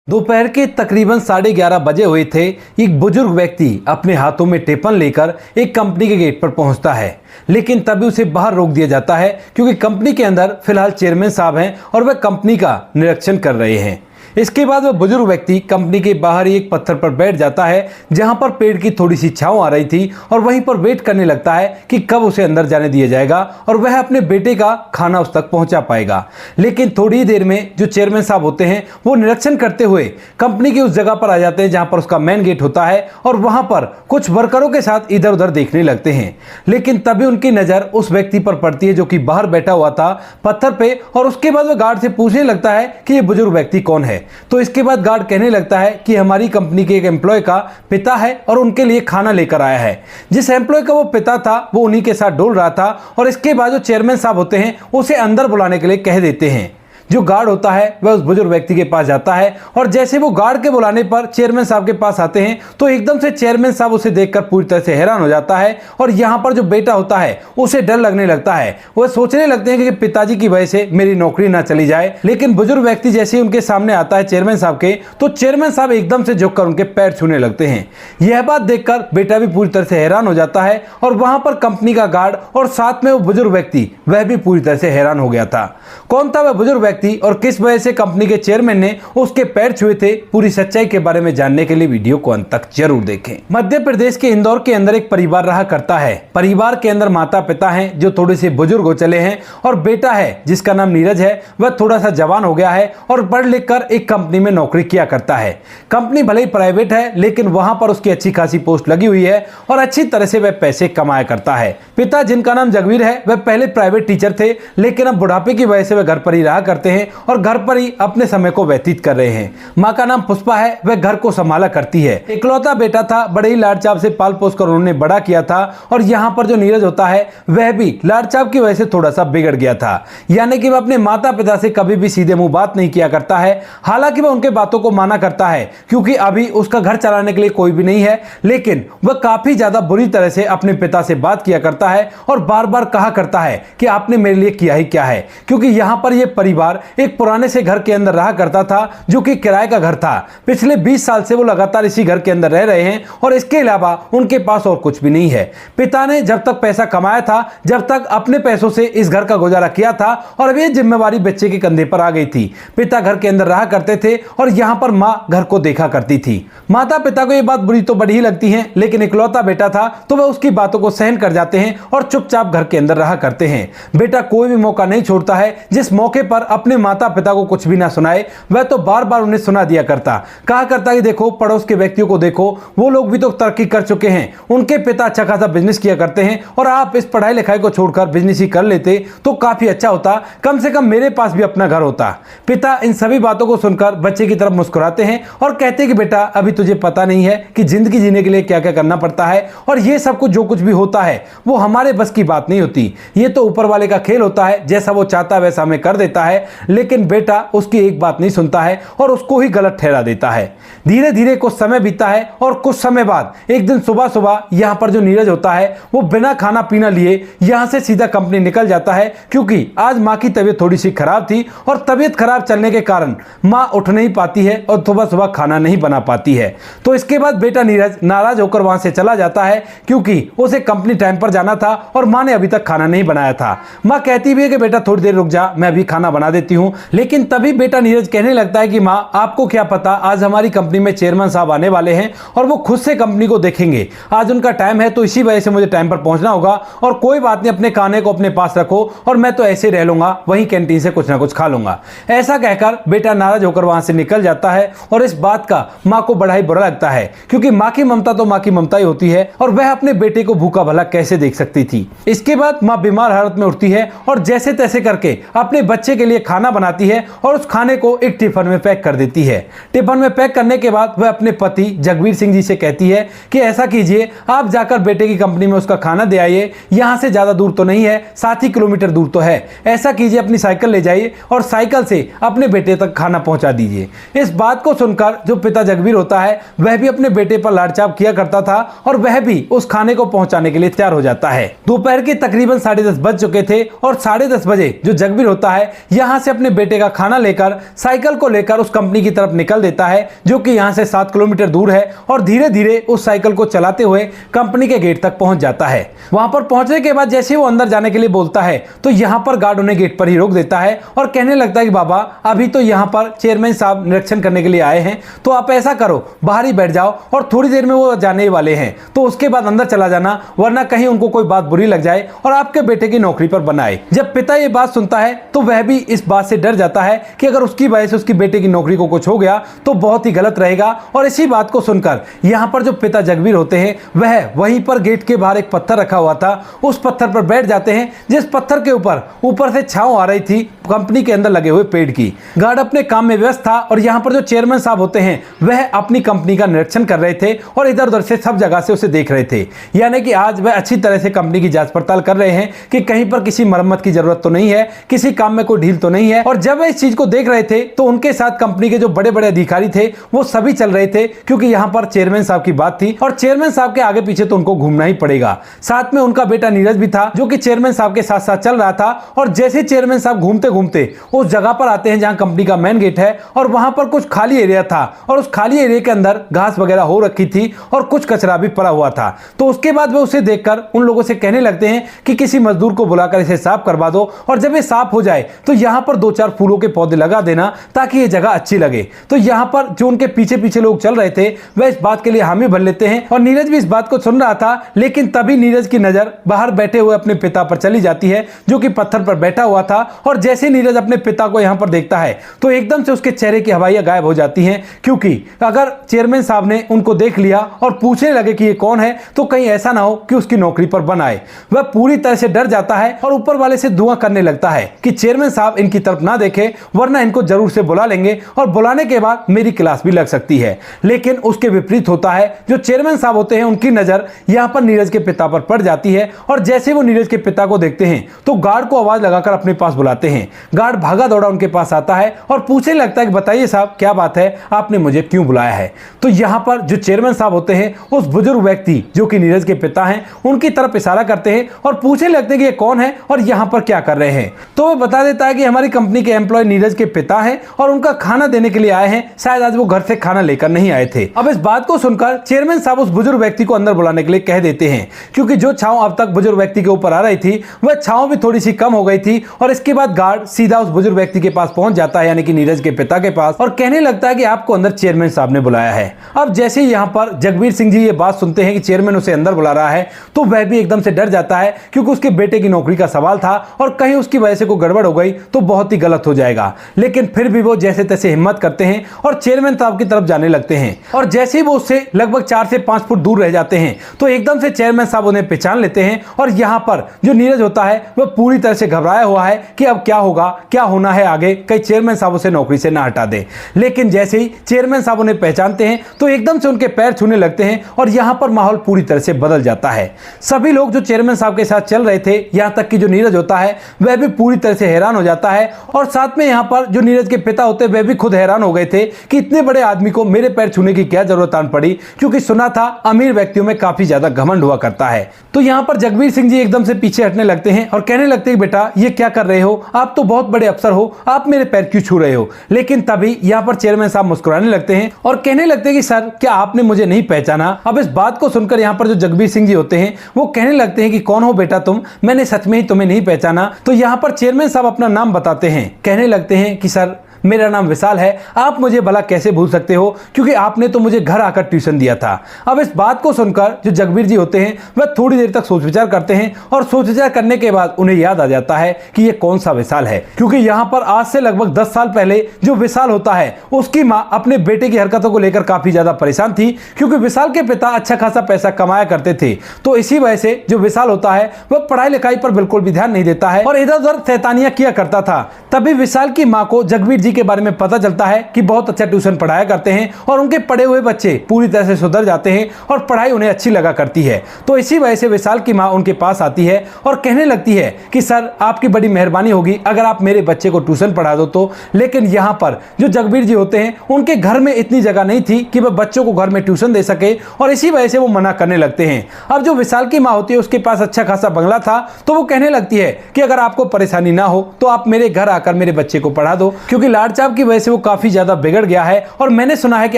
दोपहर के तकरीबन 11:30 बजे हुए थे। एक बुजुर्ग व्यक्ति अपने हाथों में टिफिन लेकर एक कंपनी के गेट पर पहुंचता है, लेकिन तभी उसे बाहर रोक दिया जाता है क्योंकि कंपनी के अंदर फिलहाल चेयरमैन साहब हैं और वह कंपनी का निरीक्षण कर रहे हैं। इसके बाद वह बुजुर्ग व्यक्ति कंपनी के बाहर ही एक पत्थर पर बैठ जाता है जहां पर पेड़ की थोड़ी सी छांव आ रही थी और वहीं पर वेट करने लगता है कि कब उसे अंदर जाने दिया जाएगा और वह अपने बेटे का खाना उस तक पहुंचा पाएगा। लेकिन थोड़ी देर में जो चेयरमैन साहब होते हैं वो निरीक्षण करते हुए कंपनी की उस जगह पर आ जाते हैं जहां पर उसका मेन गेट होता है और वहां पर कुछ वर्करों के साथ इधर उधर देखने लगते हैं। लेकिन तभी उनकी नजर उस व्यक्ति पर पड़ती है जो कि बाहर बैठा हुआ था पत्थर पे, और उसके बाद वह गार्ड से पूछने लगता है कि ये बुजुर्ग व्यक्ति कौन है। तो इसके बाद गार्ड कहने लगता है कि हमारी कंपनी के एक एम्प्लॉय का पिता है और उनके लिए खाना लेकर आया है। जिस एम्प्लॉय का वो पिता था वो उन्हीं के साथ डोल रहा था और इसके बाद जो चेयरमैन साहब होते हैं उसे अंदर बुलाने के लिए कह देते हैं। जो गार्ड होता है वह उस बुजुर्ग व्यक्ति के पास जाता है और जैसे वो गार्ड के बुलाने पर चेयरमैन साहब के पास आते हैं तो एकदम से चेयरमैन साहब उसे देखकर पूरी तरह से हैरान हो जाता है और यहाँ पर जो बेटा होता है उसे डर लगने लगता है। वह सोचने लगते हैं कि पिताजी की वजह से मेरी नौकरी ना चली जाए। लेकिन बुजुर्ग व्यक्ति जैसे ही उनके सामने आता है चेयरमैन साहब के, तो चेयरमैन साहब एकदम से झुककर उनके पैर छूने लगते हैं। यह बात देखकर बेटा भी पूरी तरह से हैरान हो जाता है और वहां पर कंपनी का गार्ड और साथ में वो बुजुर्ग व्यक्ति वह भी पूरी तरह से हैरान हो गया था। कौन था वह बुजुर्ग व्यक्ति और किस वजह से कंपनी के चेयरमैन ने उसके पैर छुए थे, पूरी सच्चाई के बारे में जानने के लिए वीडियो को अंत तक जरूर देखें। मध्य प्रदेश के इंदौर के अंदर एक परिवार रहा करता है। परिवार के अंदर माता पिता हैं जो थोड़े से बुजुर्ग हो चले हैं और बेटा है जिसका नाम नीरज है, वह थोड़ा सा जवान हो गया है और पढ़ लिख कर एक कंपनी में नौकरी किया करता है। कंपनी भले ही प्राइवेट है लेकिन वहां पर उसकी अच्छी खासी पोस्ट लगी हुई है और अच्छी तरह से वह पैसे कमाया करता है। पिता जिनका नाम जगवीर है वह पहले प्राइवेट टीचर थे लेकिन अब बुढ़ापे की वजह से वह घर पर ही रहा करते हैं और घर पर ही अपने समय को व्यतीत कर रहे हैं। माँ का नाम पुष्पा है, वह घर को संभाला करती है। इकलौता बेटा था, बड़े ही लाड चाव से पाल पोस कर उन्होंने बड़ा किया था और यहाँ पर जो नीरज होता है वह भी लाड चाव की वजह से थोड़ा सा बिगड़ गया था, यानी कि वह अपने माता पिता से कभी भी सीधे मुंह बात नहीं किया करता है। हालांकि वह उनके बातों को माना करता है क्योंकि अभी उसका घर चलाने के लिए कोई भी नहीं है, लेकिन वह काफी ज्यादा बुरी तरह से अपने पिता से बात किया करता है और बार बार कहा करता है कि आपने मेरे लिए किया ही क्या है। क्योंकि यहाँ पर यह परिवार एक पुराने से घर के अंदर रहा करता था जो कि किराए का घर था। पिछले 20 साल से वो लगातार इसी घर के अंदर रह रहे हैं और इसके अलावा उनके पास और कुछ भी नहीं है। पिता ने जब तक पैसा कमाया था, जब तक अपने पैसों से इस घर का गुजारा किया था और अब ये जिम्मेवारी बच्चे के कंधे पर आ गई थी। पिता घर के अंदर रहा करते थे और यहाँ पर माँ घर को देखा करती थी। माता पिता को ये बात बुरी तो बड़ी ही लगती है, लेकिन इकलौता बेटा था तो वह उसकी बातों को सहन कर जाते हैं और चुपचाप घर के अंदर रहा करते हैं। बेटा कोई भी मौका नहीं छोड़ता है जिस मौके पर अपने माता पिता को कुछ भी ना सुनाए वह तो बार बार उन्हें सुना दिया करता। कहा करता कि देखो पड़ोस के व्यक्तियों को देखो, वो लोग भी तो तरक्की कर चुके हैं, उनके पिता अच्छा खासा बिजनेस किया करते हैं और आप इस पढ़ाई लिखाई को छोड़कर बिजनेस ही कर लेते तो काफी अच्छा होता, कम से कम मेरे पास भी अपना घर होता। पिता इन सभी बातों को सुनकर बच्चे की तरफ मुस्कुराते हैं और कहते हैं कि बेटा अभी तुझे पता नहीं है कि जिंदगी जीने के लिए क्या क्या करना पड़ता है और ये सब कुछ जो कुछ भी होता है वो हमारे बस की बात नहीं होती, ये तो ऊपर वाले का खेल होता है, जैसा वो चाहता है वैसा हमें कर देता है। लेकिन बेटा उसकी एक बात नहीं सुनता है और उसको ही गलत ठहरा देता है। धीरे धीरे कुछ समय बीता है और कुछ समय बाद एक दिन सुबह सुबह यहाँ पर जो नीरज होता है वो बिना खाना पीना लिए यहाँ से सीधा कंपनी निकल जाता है क्योंकि आज माँ की तबीयत थोड़ी सी खराब थी और तबीयत खराब चलने के कारण माँ उठ नहीं पाती है और सुबह सुबह खाना नहीं बना पाती है। तो इसके बाद बेटा नीरज नाराज होकर वहां से चला जाता है क्योंकि उसे कंपनी टाइम पर जाना था और माँ ने अभी तक खाना नहीं बनाया था। माँ कहती भी है कि बेटा थोड़ी देर रुक जा, मैं अभी खाना बना देती हूँ। लेकिन तभी बेटा नीरज कहने लगता है कि माँ आपको क्या पता, आज हमारी कंपनी में चेयरमैन साहब आने वाले हैं और वो खुद से कंपनी को देखेंगे, आज उनका टाइम है तो इसी वजह से मुझे टाइम पर पहुंचना होगा और कोई बात नहीं, अपने खाने को अपने पास रखो और मैं तो ऐसे रह लूंगा, वहीं कैंटीन से कुछ ना कुछ खा लूंगा। ऐसा कहकर बेटा नाराज होकर वहां से निकल जाता है और इस बात का माँ को बड़ा ही बुरा लगता है क्योंकि माँ की ममता तो माँ की ममता ही होती है और वह अपने बेटे को भूखा भला कैसे देख सकती थी। इसके बाद माँ बीमार हालत में उठती है और जैसे तैसे करके अपने बच्चे के लिए खाना बनाती है और उस खाने को एक टिफिन में पैक कर देती है। टिफिन में पैक करने के बाद वह अपने पति जगवीर सिंह जी से कहती है कि ऐसा कीजिए, आप जाकर बेटे की कंपनी में उसका खाना दे आइए, यहाँ से ज्यादा दूर तो नहीं है, 7 ही किलोमीटर दूर तो है। ऐसा कीजिए, अपनी साइकिल ले जाइए और साइकिल से अपने बेटे तक खाना पहुंचा दीजिए। इस बात को सुनकर जो पिता जगवीर होता है वह भी अपने बेटे पर लाड़चाप किया करता था और वह भी उस खाने को पहुंचाने के लिए तैयार हो जाता है। दोपहर के तकरीबन 10:30 बज चुके थे और 10:30 बजे जो जगवीर होता है यहाँ से अपने बेटे का खाना लेकर साइकिल को लेकर उस कंपनी की तरफ निकल देता है, जो कि यहाँ से 7 किलोमीटर दूर है, और धीरे धीरे उस साइकिल को चलाते हुए कंपनी के गेट तक पहुंच जाता है। वहां पर पहुंचने के बाद जैसे ही वो अंदर जाने के लिए बोलता है तो यहाँ पर गार्ड उन्हें गेट पर ही रोक देता है और कहने लगता है कि बाबा अभी तो यहाँ पर चेयरमैन साहब निरीक्षण करने के लिए आए हैं, तो आप ऐसा करो बाहर ही बैठ जाओ और थोड़ी देर में वो जाने वाले हैं, तो उसके बाद अंदर चला जाना, वरना कहीं उनको कोई बात बुरी लग जाए और आपके बेटे की नौकरी पर बनाए। जब पिता ये बात सुनता है तो वह भी इस बात से डर जाता है कि अगर उसकी वजह से उसकी बेटे की नौकरी को कुछ हो गया तो बहुत ही गलत रहेगा। और इसी बात को सुनकर यहाँ पर जो पिता जगवीर होते हैं वह वहीं पर गेट के बाहर एक पत्थर रखा हुआ था, उस पत्थर पर बैठ जाते हैं, जिस पत्थर के ऊपर से छांव आ रही थी कंपनी के अंदर लगे हुए पेड़ की। गार्ड अपने काम में व्यस्त था और यहाँ पर जो चेयरमैन साहब होते हैं वह अपनी कंपनी का निरीक्षण कर रहे थे और इधर उधर से सब जगह से उसे देख रहे थे, यानी कि आज वह अच्छी तरह से कंपनी की जांच पड़ताल कर रहे हैं कि कहीं पर किसी मरम्मत की जरूरत तो नहीं है, किसी काम में कोई ढील तो नहीं है। और जब वह इस चीज को देख रहे थे तो उनके साथ कंपनी के जो बड़े बड़े अधिकारी थे वो सभी चल रहे थे, क्योंकि यहाँ पर चेयरमैन साहब की बात थी और चेयरमैन साहब के आगे पीछे तो उनको घूमना ही पड़ेगा। साथ में उनका बेटा नीरज भी था जो कि चेयरमैन साहब के साथ साथ चल रहा था। और जैसे चेयरमैन साहब घूमते घूमते उस जगह पर आते हैं जहां कंपनी का मेन गेट है, और वहां पर कुछ खाली एरिया था और उस खाली एरिया के अंदर घास वगैरह हो रखी थी और कुछ कचरा भी पड़ा हुआ था। तो उसके बाद वे उसे देखकर उन लोगों से कहने लगते हैं कि किसी मजदूर को बुलाकर इसे साफ करवा दो, और जब ये साफ हो जाए तो यहां पर 2-4 फूलों के पौधे लगा देना ताकि ये जगह अच्छी लगे। तो यहां पर जो उनके पीछे पीछे लोग चल रहे थे वह इस बात के लिए हामी भर लेते हैं और नीरज भी इस बात को सुन रहा था। लेकिन तभी नीरज की नजर बाहर बैठे हुए अपने पिता पर चली जाती है जो कि पत्थर पर बैठा हुआ था, और जैसे नीरज अपने पिता को यहां पर देखता है तो एकदम से उसके चेहरे की हवाइयां गायब हो जाती हैं, क्योंकि अगर चेयरमैन साहब ने उनको देख लिया और पूछने लगे कि ये कौन है तो कहीं ऐसा ना हो कि उसकी नौकरी पर बन आए। वह पूरी तरह से डर जाता है और ऊपर वाले से दुआ करने लगता है कि चेयरमैन साहब इनकी तरफ ना देखे, वरना इनको जरूर से बुला लेंगे और बुलाने के बाद मेरी क्लास भी लग सकती है। लेकिन उसके विपरीत होता है, जो चेयरमैन साहब होते हैं उनकी नजर यहां पर नीरज के पिता पर पड़ जाती है, और जैसे वो नीरज के पिता को देखते हैं तो गार्ड को आवाज लगाकर अपने पास बुलाते हैं। गार्ड भागा दौड़ा उनके पास आता है और पूछने लगता है कि बताइए साहब क्या बात है, आपने मुझे क्यों बुलाया है। तो यहां पर जो चेयरमैन साहब होते हैं उस बुजुर्ग व्यक्ति जो कि नीरज के पिता हैं उनकी तरफ इशारा करते हैं और पूछने लगते हैं कि ये कौन है और यहां पर क्या कर रहे हैं। तो वो बता देता है कि हमारी कंपनी के एम्प्लॉय नीरज के पिता हैं और उनका खाना देने के लिए आए हैं, शायद आज वो घर से खाना लेकर नहीं आए थे। अब इस बात को सुनकर चेयरमैन साहब उस बुजुर्ग व्यक्ति को अंदर बुलाने के लिए कह देते हैं, क्योंकि जो छांव अब तक बुजुर्ग व्यक्ति के ऊपर आ रही थी वह छांव भी थोड़ी सी कम हो गई थी। और इसके बाद गार्ड सीधा उस बुजुर्ग व्यक्ति के पास पहुंच जाता है, यानी कि नीरज के पिता के पास, और कहने लगता है कि आपको अंदर चेयरमैन साहब ने बुलाया है। अब जैसे ही यहाँ पर जगवीर सिंह जी ये बात सुनते हैं कि चेयरमैन उसे अंदर बुला रहा है तो वह भी एकदम से डर जाता है, क्योंकि उसके बेटे की नौकरी का सवाल था और कहीं उसकी वजह से कोई गड़बड़ हो गई तो बहुत ही गलत हो जाएगा। लेकिन फिर भी वो जैसे तैसे हिम्मत करते हैं और चेयरमैन साहब की तरफ जाने लगते हैं। और जैसे ही वो उससे लगभग 4 से 5 फुट दूर रह जाते हैं तो एकदम से चेयरमैन साहब उन्हें पहचान लेते हैं, और यहाँ पर जो नीरज होता है वह पूरी तरह से घबराया हुआ है कि अब क्या होगा, क्या होना है आगे, कहीं चेयरमैन साहब उसे नौकरी से ना हटा दे। लेकिन जैसे ही चेयरमैन साहब उन्हें पहचानते हैं तो एकदम से उनके पैर छूने लगते हैं और यहाँ पर माहौल पूरी तरह से बदल जाता है। सभी लोग जो चेयरमैन साहब के साथ चल रहे थे, यहाँ तक कि जो नीरज होता है वह भी पूरी तरह से हैरान हो जाता है, और साथ में यहाँ पर जो नीरज के पिता होते वह भी खुद हैरान हो गए थे कि इतने बड़े आदमी को मेरे पैर छूने की क्या जरूरत आन पड़ी, क्योंकि सुना था अमीर व्यक्तियों में काफी ज्यादा घमंड हुआ करता है। तो यहाँ पर जगवीर सिंह जी एकदम से पीछे हटने लगते हैं और कहने लगते हैं बेटा ये क्या कर रहे हो, आप तो बहुत बड़े अफसर हो, आप मेरे पैर क्यों छू रहे हो। लेकिन तभी यहाँ पर चेयरमैन साहब मुस्कुराने लगते हैं और कहने लगते हैं कि सर क्या आपने मुझे नहीं पहचाना। अब इस बात को सुनकर यहाँ पर जो जगवीर सिंह जी होते हैं वो कहने लगते हैं कि कौन हो बेटा तुम, मैंने सच में ही तुम्हें नहीं पहचाना। तो यहाँ पर चेयरमैन साहब अपना नाम बताते हैं, कहने लगते हैं कि सर मेरा नाम विशाल है, आप मुझे भला कैसे भूल सकते हो, क्योंकि आपने तो मुझे घर आकर ट्यूशन दिया था। अब इस बात को सुनकर जो जगवीर जी होते हैं वह थोड़ी देर तक सोच विचार करते हैं, और सोच विचार करने के बाद उन्हें याद आ जाता है कि ये कौन सा विशाल है, क्योंकि यहाँ पर आज से लगभग 10 साल पहले जो विशाल होता है उसकी माँ अपने बेटे की हरकतों को लेकर काफी ज्यादा परेशान थी, क्योंकि विशाल के पिता अच्छा खासा पैसा कमाया करते थे। तो इसी वजह से जो विशाल होता है वह पढ़ाई लिखाई पर बिल्कुल भी ध्यान नहीं देता है और इधर उधर शैतानियां किया करता था। तभी विशाल की माँ को जगवीर जी के बारे में पता चलता है कि बहुत अच्छा ट्यूशन पढ़ाया करते हैं और उनके पढ़े हुए बच्चे पूरी तरह से सुधर जाते हैं और पढ़ाई उन्हें अच्छी लगा करती है। तो इसी वजह से विशाल की माँ उनके पास आती है और कहने लगती है कि सर आपकी बड़ी मेहरबानी होगी अगर आप मेरे बच्चे को ट्यूशन पढ़ा दो तो। लेकिन यहाँ पर जो जगबीर जी होते हैं उनके घर में इतनी जगह नहीं थी कि वह बच्चों को घर में ट्यूशन दे सके और इसी वजह से वो मना करने लगते हैं। अब जो विशाल की माँ होती है उसके पास अच्छा खासा बंगला था, तो वो कहने लगती है कि अगर आपको परेशानी ना हो तो आप मेरे घर आकर मेरे बच्चे को पढ़ा दो, क्योंकि लाड चाप की वजह से वो काफी ज्यादा बिगड़ गया है और मैंने सुना है कि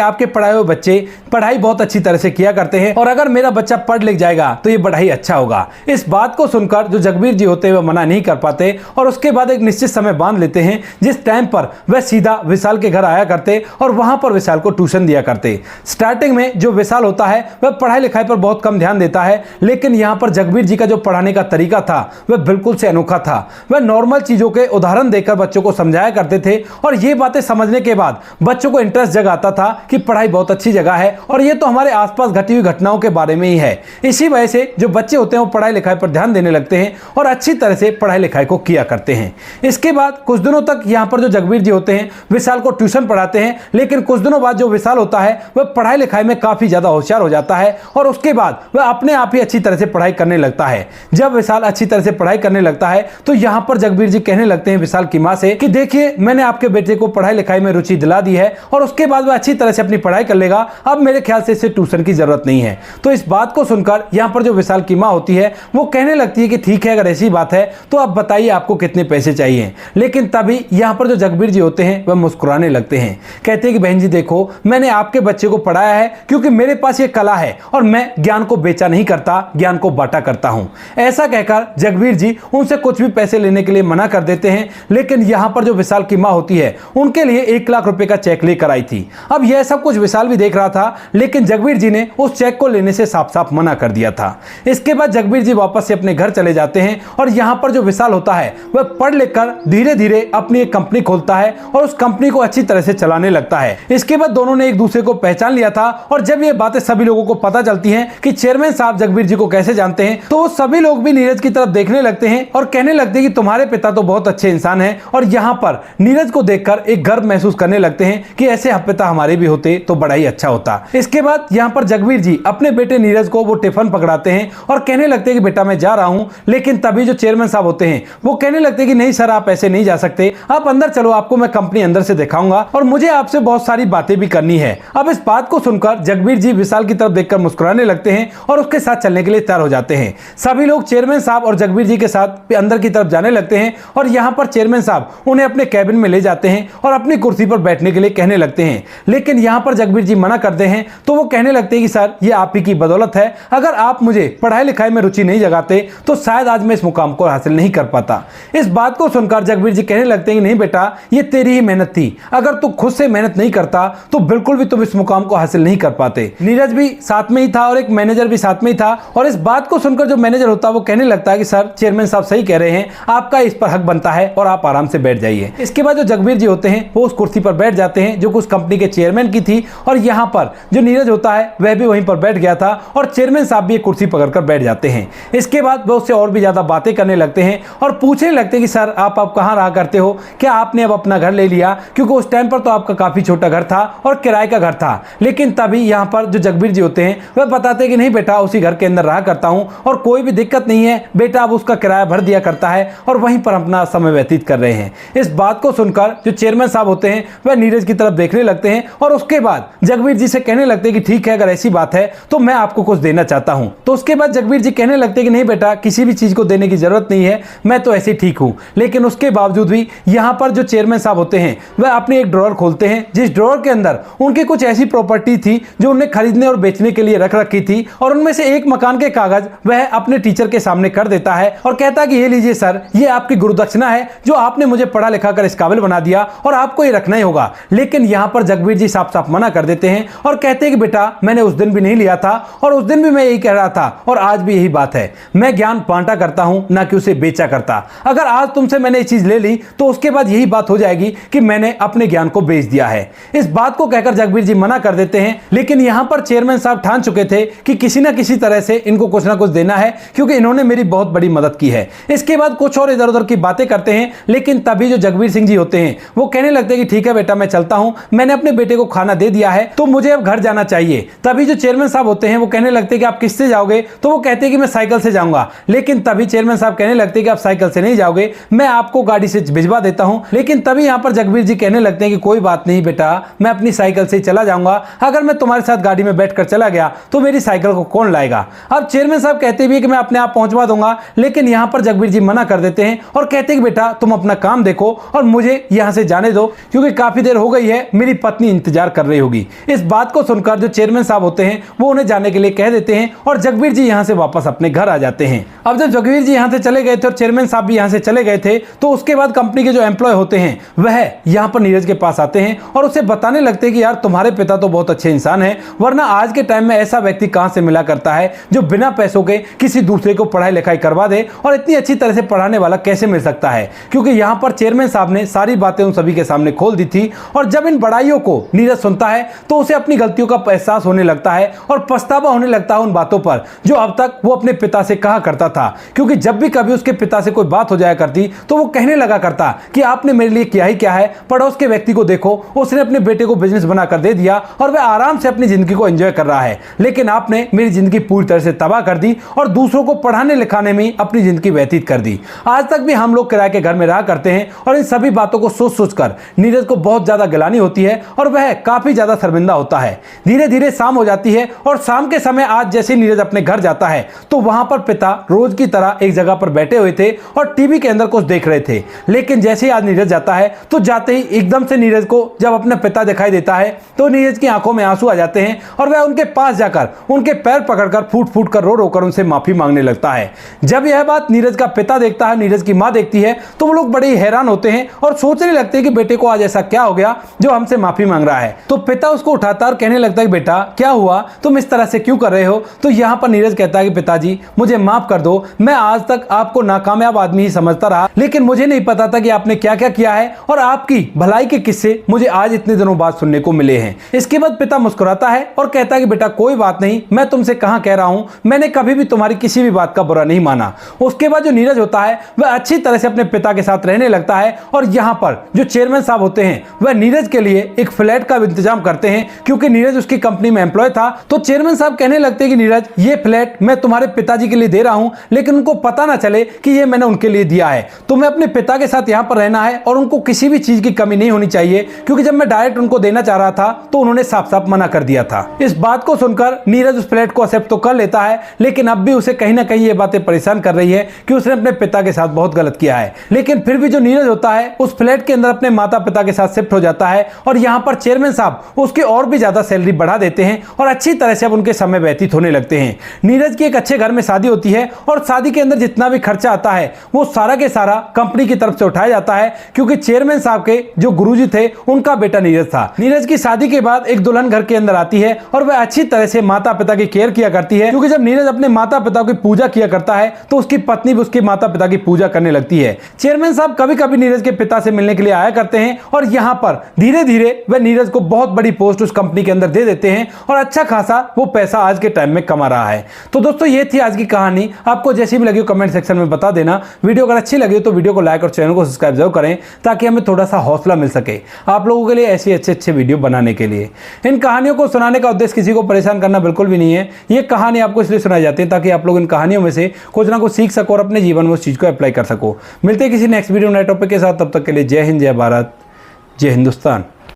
आपके पढ़ाए हुए बच्चे पढ़ाई बहुत अच्छी तरह से किया करते हैं और अगर मेरा बच्चा पढ़ लिख जाएगा तो ये बड़ा ही अच्छा होगा। इस बात को सुनकर जो जगबीर जी होते हैं वह मना नहीं कर पाते और उसके बाद एक निश्चित समय बांध लेते हैं जिस टाइम पर वह सीधा विशाल के घर आया करते और वहां पर विशाल को ट्यूशन दिया करते। स्टार्टिंग में जो विशाल होता है वह पढ़ाई लिखाई पर बहुत कम ध्यान देता है, लेकिन यहां पर जगबीर जी का जो पढ़ाने का तरीका था वह बिल्कुल से अनोखा था। वह नॉर्मल चीजों के उदाहरण देकर बच्चों को समझाया करते थे और ये बातें समझने के बाद बच्चों को इंटरेस्ट जग आता था कि पढ़ाई बहुत अच्छी जगह है और ये तो हमारे आसपास घटी हुई घटनाओं के बारे में ही है। इसी वजह से जो बच्चे होते हैं वो पढ़ाई लिखाई पर ध्यान देने लगते हैं और अच्छी तरह से पढ़ाई लिखाई को किया करते हैं। इसके बाद कुछ दिनों तक यहाँ पर जो जगबीर जी होते हैं विशाल को ट्यूशन पढ़ाते हैं, लेकिन कुछ दिनों बाद जो विशाल होता है वह पढ़ाई लिखाई में काफी ज्यादा होशियार हो जाता है और उसके बाद वह अपने आप ही अच्छी तरह से पढ़ाई करने लगता है। जब विशाल अच्छी तरह से पढ़ाई करने लगता है तो यहाँ पर जगबीर जी कहने लगते हैं विशाल की माँ से कि देखिए मैंने आपके बेटे को पढ़ाई लिखाई में रुचि दिला दी है और उसके बाद वह अच्छी तरह से अपनी पढ़ाई कर लेगा, अब मेरे ख्याल से इसे ट्यूशन की जरूरत नहीं है। तो इस बात को सुनकर यहाँ पर जो विशाल की माँ होती है वो कहने लगती है कि ठीक है अगर ऐसी बात है तो आप बताइए आपको कितने पैसे चाहिए। लेकिन तभी यहाँ पर जो जगबीर जी होते हैं वह मुस्कुराने लगते हैं, कहते हैं कि बहन जी देखो मैंने आपके बच्चे को पढ़ाया है क्योंकि मेरे पास ये कला है और मैं ज्ञान को बेचा नहीं करता, ज्ञान को बांटा करता हूं। ऐसा कहकर जगबीर जी उनसे कुछ भी पैसे लेने के लिए मना कर देते हैं, लेकिन यहां पर जो विशाल की मां होती है उनके लिए 1 लाख रुपए का चेक लेकर आई थी। अब यह सब कुछ विशाल भी देख रहा था, लेकिन जगबीर जी ने उस चेक को लेने से साफ साफ मना कर दिया था। इसके बाद जगबीर जी वापस से अपने घर चले जाते हैं और यहां पर जो विशाल होता है वह पढ़ लिख कर धीरे धीरे अपनी एक कंपनी खोलता है और उस कंपनी को अच्छी तरह से चलाने लगता है। इसके बाद दोनों ने एक दूसरे को पहचान लिया था और जब ये बातें सभी लोगों को पता चलती हैं कि चेयरमैन साहब जगबीर जी को कैसे जानते हैं, तो सभी लोग भी नीरज की तरफ देखने लगते हैं और कहने लगते हैं कि तुम्हारे पिता तो बहुत अच्छे इंसान हैं और यहाँ पर नीरज को देखकर एक गर्व महसूस करने लगते हैं कि ऐसे पिता हमारे भी होते तो बड़ा ही अच्छा होता। इसके बाद यहाँ पर जगबीर जी अपने बेटे नीरज को वो टिफिन पकड़ाते हैं और कहने लगते हैं कि बेटा मैं जा रहा हूँ, लेकिन तभी जो चेयरमैन साहब होते हैं वो कहने लगते हैं कि नहीं सर आप ऐसे नहीं जा सकते, आप अंदर चलो, आपको मैं कंपनी अंदर से दिखाऊंगा और मुझे आपसे बहुत सारी बातें भी करनी है। अब इस बात को सुनकर जगबीर जी विशाल की तरफ देखकर मुस्कुराने लगते हैं और उसके साथ चलने के लिए तैयार हो जाते हैं। सभी लोग चेयरमैन साहब और जगबीर जी के साथ अंदर की तरफ जाने लगते हैं और यहाँ पर चेयरमैन साहब उन्हें अपने कैबिन में ले जाते हैं और अपनी कुर्सी पर बैठने के लिए कहने लगते हैं, लेकिन यहाँ पर जगबीर जी मना करते हैं। तो वो कहने लगते हैं कि सर ये आप ही की बदौलत है, अगर आप मुझे पढ़ाई लिखाई में रुचि नहीं जगाते तो शायद आज मैं इस मुकाम को हासिल नहीं कर पाता। इस बात को सुनकर जगबीर जी कहने लगते हैं कि नहीं बेटा ये तेरी ही मेहनत थी, अगर तू खुद से मेहनत नहीं करता तो बिल्कुल भी तुम इस मुकाम को हासिल नहीं कर पाते। नीरज भी साथ में ही था और एक मैनेजर भी साथ में ही था और इस बात को सुनकर जो मैनेजर होता है वो कहने लगता है कि सर चेयरमैन साहब सही कह रहे हैं, आपका इस पर हक बनता है और आप आराम से बैठ जाइए। इसके बाद जो जगबीर जी होते हैं वो उस कुर्सी पर बैठ जाते हैं जो कुछ कंपनी के चेयरमैन की थी और यहाँ पर जो नीरज होता है वह भी वहीं पर बैठ गया था और चेयरमैन साहब भी एक कुर्सी पकड़कर बैठ जाते हैं। इसके बाद वो उससे और भी ज्यादा बातें करने लगते हैं और पूछने लगते हैं कि सर आप कहाँ रहा करते हो, क्या आपने अब अपना घर ले लिया, क्योंकि उस टाइम पर तो आपका काफी छोटा घर था और किराए का घर था। लेकिन तभी यहाँ पर जो जगबीर जी होते हैं वह बताते हैं कि नहीं बेटा उसी घर के अंदर रहा करता हूँ और कोई भी दिक्कत नहीं है, बेटा अब उसका किराया भर दिया करता है और वहीं पर अपना समय व्यतीत कर रहे हैं। इस बात को सुनकर जो चेयरमैन साहब होते हैं वह नीरज की तरफ देखने लगते हैं और उसके बाद जगबीर जी से कहने लगते हैं कि ठीक है अगर ऐसी बात है तो मैं आपको कुछ देना चाहता हूं। तो उसके बाद जगबीर जी कहने लगते हैं कि नहीं बेटा किसी भी चीज को देने की जरूरत नहीं है, मैं तो ऐसे ठीक हूं। लेकिन उसके बावजूद भी यहाँ पर जो चेयरमैन साहब होते हैं वह अपनी एक ड्रॉअर खोलते हैं जिस ड्रॉअर के अंदर उनकी कुछ ऐसी प्रॉपर्टी थी जो उन्हें खरीदने और बेचने के लिए रख रखी थी और उनमें से एक मकान के कागज वह अपने टीचर के सामने कर देता है और कहता है कि ये लीजिए सर, ये आपकी गुरुदक्षिणा है जो आपने मुझे पढ़ा लिखा कर इस काबिल बना दिया और आपको ये रखना ही होगा। लेकिन यहाँ पर जगबीर जी साफ साफ मना कर देते हैं और कहते हैं कि बेटा मैंने उस दिन भी नहीं लिया था और उस दिन भी मैं यही कह रहा था और आज भी यही बात है, मैं ज्ञान बांटा करता हूं ना कि उसे बेचा करता। अगर आज तुमसे मैंने ये चीज ले ली तो उसके बाद यही बात हो जाएगी कि मैंने अपने ज्ञान को बेच दिया है। इस बात को कहकर जगबीर जी मना कर देते हैं, लेकिन यहां पर चेयरमैन साहब ठान चुके थे कि किसी ना किसी तरह से इनको कुछ ना कुछ देना है क्योंकि इन्होंने मेरी बहुत बड़ी मदद की है। इसके बाद कुछ और इधर उधर की बातें करते हैं, लेकिन तभी जो जगबीर सिंह जी होते हैं वो कहने लगते हैं कि ठीक है बेटा मैं चलता हूं, मैंने अपने बेटे को खाना दे दिया है तो मुझे अब घर जाना चाहिए। तभी जो चेयरमैन साहब होते हैं वो कहने लगते हैं कि आप किससे जाओगे, तो वो कहते हैं कि मैं साइकिल से जाऊंगा। लेकिन तभी चेयरमैन साहब कहने लगते हैं कि आप साइकिल से नहीं जाओगे, मैं आपको गाड़ी से भिजवा देता हूं। लेकिन तभी यहां पर जगबीर जी कहने लगते हैं कि कोई बात नहीं बेटा, मैं अपनी साइकिल से चला जाऊंगा, अगर मैं तुम्हारे साथ गाड़ी में बैठकर चला गया तो मेरी साइकिल को कौन लाएगा। अब चेयरमैन साहब कहते भी कि मैं अपने आप पहुंचवा दूंगा, लेकिन यहां पर जगबीर जी मना कर देते हैं और कहते हैं कि बेटा तुम अपना काम देखो और मुझे यहां से जाने दो, क्योंकि काफी देर हो गई है, मेरी पत्नी इंतजार कर रही होगी। इस बात को सुनकर जो चेयरमैन साहब होते हैं वो उन्हें जाने के लिए कह देते हैं और जगबीर जी यहां से वापस अपने घर आ जाते हैं। अब जब जगबीर जी यहां से चले गए थे और चेयरमैन साहब भी यहां से चले गए थे, तो उसके बाद कंपनी के जो एम्प्लॉय होते हैं वह यहां पर नीरज के पास आते हैं और उसे बताने लगते हैं कि यार तुम्हारे पिता तो बहुत अच्छे इंसान हैं, वरना आज के टाइम में ऐसा व्यक्ति कहां से मिला करता है जो बिना पैसों के किसी दूसरे को पढ़ाई लिखाई करवा दे, और इतनी अच्छी तरह से पढ़ाने वाला कैसे मिल सकता है। क्योंकि यहां पर चेयरमैन साहब ने सारी बातें उन सभी के सामने खोल दी थी, और जब इन बड़ाइयों को नीरज सुनता है तो उसे अपनी गलतियों का एहसास होने लगता है और पछतावा होने लगता है उन बातों पर जो अब तक वो अपने पिता से कहा करता था। क्योंकि जब भी कभी उसके पिता से कोई बात हो जाया करती तो वो कहने लगा करता कि आपने मेरे लिए किया ही क्या है, पड़ोस के व्यक्ति को देखो, उसने अपने बेटे को बिजनेस बनाकर दे दिया और वह आराम से अपनी जिंदगी को एंजॉय कर रहा है, लेकिन आपने मेरी जिंदगी पूरी तरह से तबाह कर दी और दूसरों को पढ़ाने लिखाने में अपनी जिंदगी व्यतीत कर दी। आज तक भी हम लोग किराए के घर में रहा करते हैं और इन सभी बातों को सोच सोचकर नीरज को बहुत ज्यादा गिलानी होती है और वह काफी ज्यादा शर्मिंदा होता है। धीरे धीरे शाम हो जाती है और शाम के समय आज जैसे नीरज अपने घर जाता है तो वहां पर पिता रोज की तरह एक जगह पर बैठे हुए थे और टीवी के अंदर कुछ देख रहे थे। लेकिन जैसे ही आज नीरज जाता है तो जाते ही एकदम से नीरज को जब अपना पिता दिखाई देता है तो नीरज की आंखों में आंसू आ जाते हैं और वह उनके पास जाकर उनके पैर पकड़कर फूट फूट कर रो रो कर उनसे माफी मांगने लगता है। जब यह बात नीरज का पिता देखता है, नीरज की मां देखती है, तो वो लोग बड़े ही हैरान होते हैं और सोचने लगते हैं कि बेटे को आज ऐसा क्या हो गया जो हमसे माफी मांग रहा है। तो पिता उसको उठाता और कहने लगता है बेटा क्या हुआ, तुम इस तरह से क्यों कर रहे हो। तो यहां पर नीरज कहता है कि पिताजी मुझे माफ कर दो, मैं आज तक आपको नाकामयाब आदमी ही समझता रहा, लेकिन मुझे नहीं पता था कि आपने क्या क्या किया है और आपकी भलाई के किस्से मुझे आज इतने दिनों बाद सुनने को मिले हैं। इसके बाद पिता मुस्कुराता है और कहता है कि बेटा कोई बात नहीं, मैं तुमसे कहां कह रहा हूं, मैंने कभी भी तुम्हारी किसी भी बात का बुरा नहीं माना। उसके बाद जो नीरज होता है वह अच्छी तरह से अपने पिता के साथ रहने लगता है और यहां पर जो चेयरमैन साहब होते हैं वह नीरज के लिए एक फ्लैट का इंतजाम करते हैं, क्योंकि नीरज उसकी कंपनी में एम्प्लॉय था। तो चेयरमैन साहब कहने लगते हैं कि नीरज ये फ्लैट मैं तुम्हारे पिताजी के लिए दे रहा हूं, लेकिन उनको पता ना चले कि ये मैंने उनके लिए दिया है। तुम्हें अपने पिता के साथ यहां पर रहना है और उनको किसी भी चीज की कमी नहीं होनी चाहिए, क्योंकि जब मैं डायरेक्ट उनको देना चाह रहा था तो उन्होंने साफ साफ मना कर दिया था। इस बात को सुनकर नीरज उस फ्लैट को एक्सेप्ट तो कर लेता है, लेकिन अब भी उसे कहीं ना कहीं ये बातें परेशान कर रही है कि उसने अपने पिता के साथ बहुत गलत किया है। लेकिन फिर भी जो नीरज होता है उस फ्लैट के अंदर अपने माता पिता के साथ शिफ्ट हो जाता है और यहां पर चेयरमैन साहब उसकी और भी ज्यादा सैलरी बढ़ा देते हैं और अच्छी तरह से अब उनके समय व्यतीत होने लगते हैं। नीरज की एक अच्छे घर में शादी होती है और शादी के अंदर जितना भी खर्चा आता है वो सारा के सारा कंपनी की तरफ से उठाया जाता है, क्योंकि चेयरमैन साहब के जो गुरुजी थे उनका बेटा नीरज था। नीरज की शादी के बाद एक दुल्हन घर के अंदर आती है और वह अच्छी तरह से माता पिता की केयर किया करती है, क्योंकि जब नीरज अपने माता पिता की पूजा किया करता है तो उसकी पत्नी भी उसके माता पिता की पूजा करने लगती है। चेयरमैन साहब कभी कभी नीरज के पिता से मिलने के लिए आया करते हैं और यहां पर धीरे धीरे वह नीरज को बहुत बड़ी पोस्ट उस कंपनी के अंदर दे देते हैं और अच्छा खासा वो पैसा आज के टाइम में कमा रहा है। तो दोस्तों ये थी आज की कहानी, आपको जैसी भी लगी कमेंट सेक्शन में बता देना। वीडियो अगर अच्छी लगी तो वीडियो को लाइक और चैनल को सब्सक्राइब जरूर करें ताकि हमें थोड़ा सा हौसला मिल सके आप लोगों के लिए ऐसे अच्छे वीडियो बनाने के लिए। इन कहानियों को सुनाने का उद्देश्य किसी को परेशान करना बिल्कुल भी नहीं है। ये कहानी आपको इसलिए सुनाई जाती है ताकि आप लोग इन कहानियों में से कुछ ना कुछ सीख सको और अपने जीवन में उस चीज को अप्लाई कर सको। मिलते हैं किसी नेक्स्ट वीडियो नए टॉपिक के साथ, तब तक के लिए जय हिंद, जय भारत, जय हिंदुस्तान।